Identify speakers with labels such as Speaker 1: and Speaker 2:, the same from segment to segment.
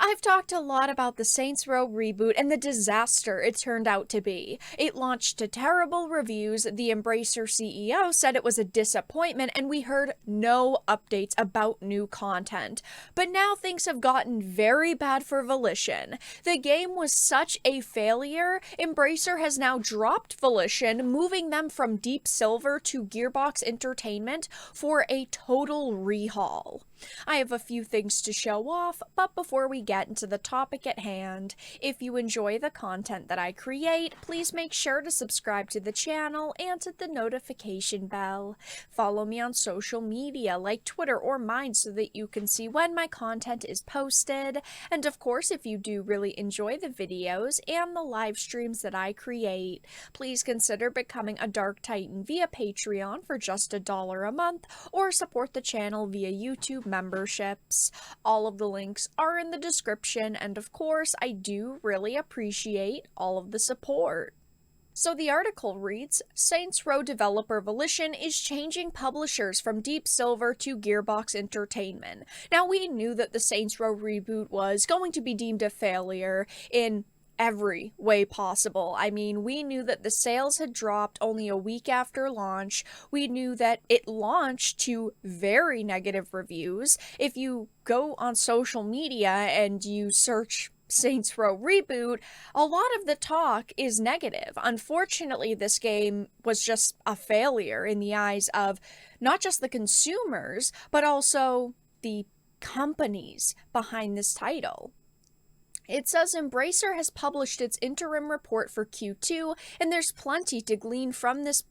Speaker 1: I've talked a lot about the Saints Row reboot and the disaster it turned out to be. It launched to terrible reviews, the Embracer CEO said it was a disappointment, and we heard no updates about new content. But now things have gotten very bad for Volition. The game was such a failure, Embracer has now dropped Volition, moving them from Deep Silver to Gearbox Entertainment for a total rehaul. I have a few things to show off, but before we get into the topic at hand, if you enjoy the content that I create, please make sure to subscribe to the channel and hit the notification bell. Follow me on social media like Twitter or mine so that you can see when my content is posted. And of course, if you do really enjoy the videos and the live streams that I create, please consider becoming a Dark Titan via Patreon for just $1 a month, or support the channel via YouTube memberships. All of the links are in the description, and of course, I do really appreciate all of the support. So the article reads, Saints Row developer Volition is changing publishers from Deep Silver to Gearbox Entertainment. Now, we knew that the Saints Row reboot was going to be deemed a failure in every way possible. I mean, we knew that the sales had dropped only a week after launch. We knew that it launched to very negative reviews. If you go on social media and you search Saints Row Reboot, a lot of the talk is negative. Unfortunately, this game was just a failure in the eyes of not just the consumers, but also the companies behind this title. It says Embracer has published its interim report for Q2, and there's plenty to glean from this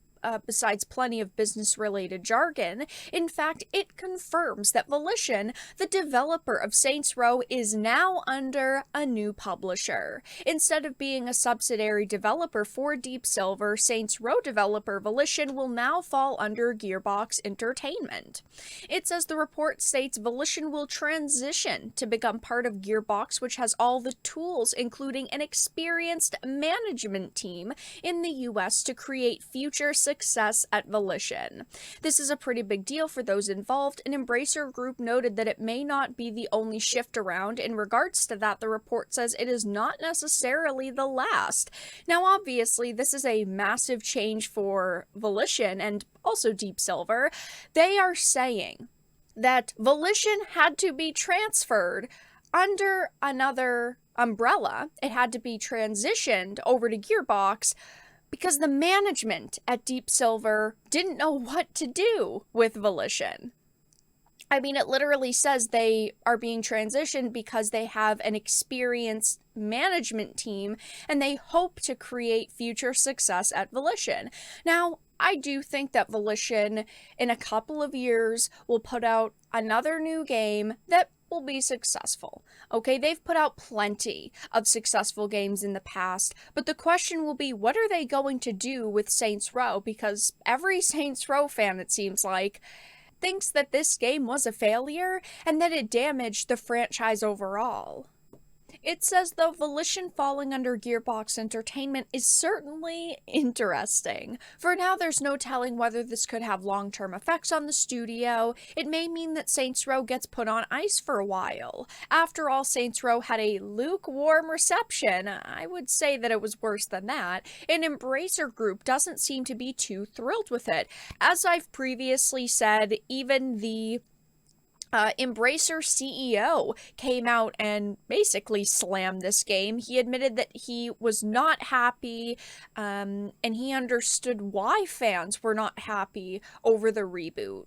Speaker 1: besides plenty of business-related jargon. In fact, it confirms that Volition, the developer of Saints Row, is now under a new publisher. Instead of being a subsidiary developer for Deep Silver, Saints Row developer Volition will now fall under Gearbox Entertainment. It says the report states Volition will transition to become part of Gearbox, which has all the tools, including an experienced management team in the US to create future success at Volition. This is a pretty big deal for those involved, and Embracer Group noted that it may not be the only shift around. In regards to that, the report says it is not necessarily the last. Now, obviously, this is a massive change for Volition and also Deep Silver. They are saying that Volition had to be transferred under another umbrella. It had to be transitioned over to Gearbox because the management at Deep Silver didn't know what to do with Volition. I mean, it literally says they are being transitioned because they have an experienced management team and they hope to create future success at Volition. Now, I do think that Volition in a couple of years will put out another new game that will be successful. Okay, they've put out plenty of successful games in the past, but the question will be, what are they going to do with Saints Row? Because every Saints Row fan, it seems like, thinks that this game was a failure and that it damaged the franchise overall. It says, though, Volition falling under Gearbox Entertainment is certainly interesting. For now, there's no telling whether this could have long-term effects on the studio. It may mean that Saints Row gets put on ice for a while. After all, Saints Row had a lukewarm reception. I would say that it was worse than that. And Embracer Group doesn't seem to be too thrilled with it. As I've previously said, even the Embracer CEO came out and basically slammed this game. He admitted that he was not happy, and he understood why fans were not happy over the reboot.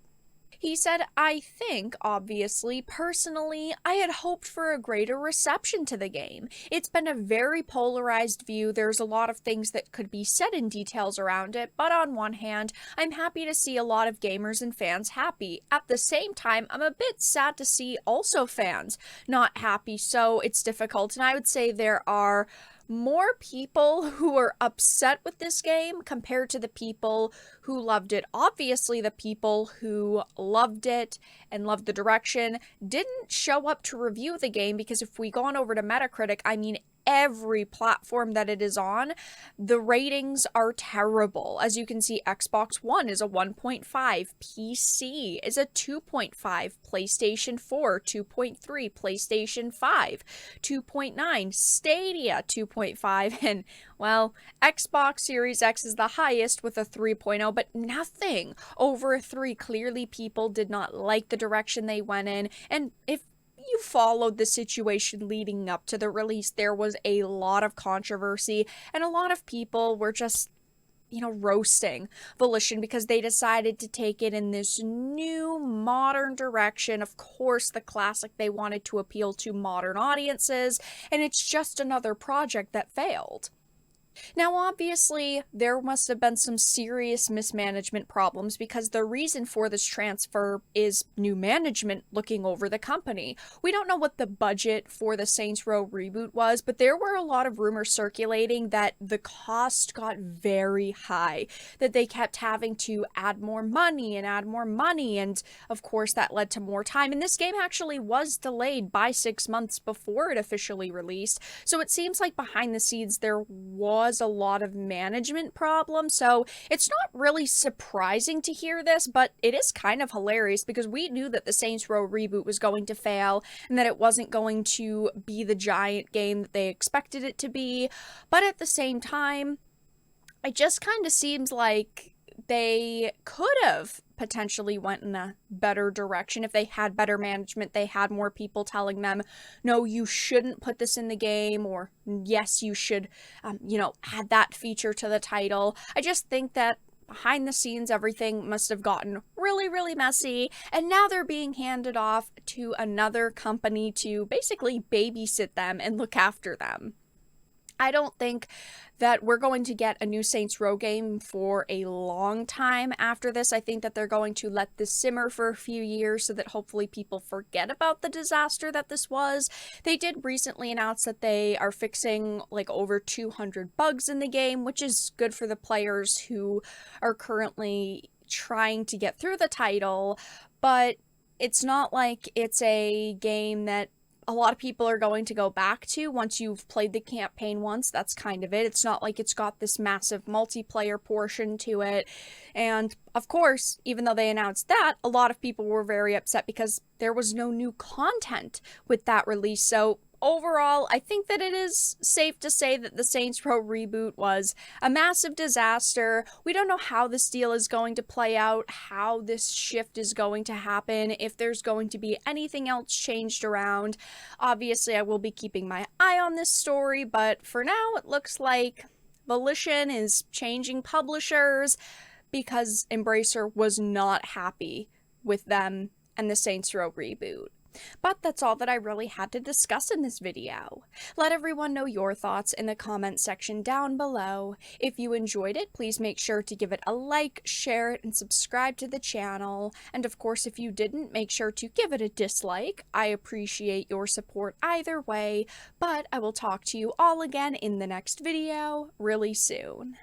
Speaker 1: He said, I think, obviously, personally, I had hoped for a greater reception to the game. It's been a very polarized view. There's a lot of things that could be said in details around it, but on one hand, I'm happy to see a lot of gamers and fans happy. At the same time, I'm a bit sad to see also fans not happy, so it's difficult. And I would say there are more people who are upset with this game compared to the people who loved it. Obviously, the people who loved it and loved the direction didn't show up to review the game, because if we go on over to Metacritic, I mean, every platform that it is on, the ratings are terrible. As you can see, Xbox One is a 1.5, PC is a 2.5, PlayStation 4, 2.3, PlayStation 5, 2.9, Stadia 2.5, and, well, Xbox Series X is the highest with a 3.0, but nothing over a 3. Clearly, people did not like the direction they went in, and if you followed the situation leading up to the release, there was a lot of controversy, and a lot of people were just, roasting Volition because they decided to take it in this new modern direction. Of course, the classic, they wanted to appeal to modern audiences, and it's just another project that failed. Now, obviously, there must have been some serious mismanagement problems because the reason for this transfer is new management looking over the company. We don't know what the budget for the Saints Row reboot was, but there were a lot of rumors circulating that the cost got very high, that they kept having to add more money, and of course that led to more time. And this game actually was delayed by 6 months before it officially released, so it seems like behind the scenes there was a lot of management problems. So it's not really surprising to hear this, but it is kind of hilarious because we knew that the Saints Row reboot was going to fail and that it wasn't going to be the giant game that they expected it to be. But at the same time, it just kind of seems like they could have potentially went in a better direction if they had better management. They had more people telling them, no, you shouldn't put this in the game, or yes, you should, add that feature to the title. I just think that behind the scenes, everything must have gotten really, really messy, and now they're being handed off to another company to basically babysit them and look after them. I don't think that we're going to get a new Saints Row game for a long time after this. I think that they're going to let this simmer for a few years so that hopefully people forget about the disaster that this was. They did recently announce that they are fixing like over 200 bugs in the game, which is good for the players who are currently trying to get through the title, but it's not like it's a game that a lot of people are going to go back to once you've played the campaign once. That's kind of it. It's not like it's got this massive multiplayer portion to it. And of course, even though they announced that, a lot of people were very upset because there was no new content with that release. So overall, I think that it is safe to say that the Saints Row reboot was a massive disaster. We don't know how this deal is going to play out, how this shift is going to happen, if there's going to be anything else changed around. Obviously, I will be keeping my eye on this story, but for now, it looks like Volition is changing publishers because Embracer was not happy with them and the Saints Row reboot. But that's all that I really had to discuss in this video. Let everyone know your thoughts in the comment section down below. If you enjoyed it, please make sure to give it a like, share it, and subscribe to the channel. And of course, if you didn't, make sure to give it a dislike. I appreciate your support either way, but I will talk to you all again in the next video really soon.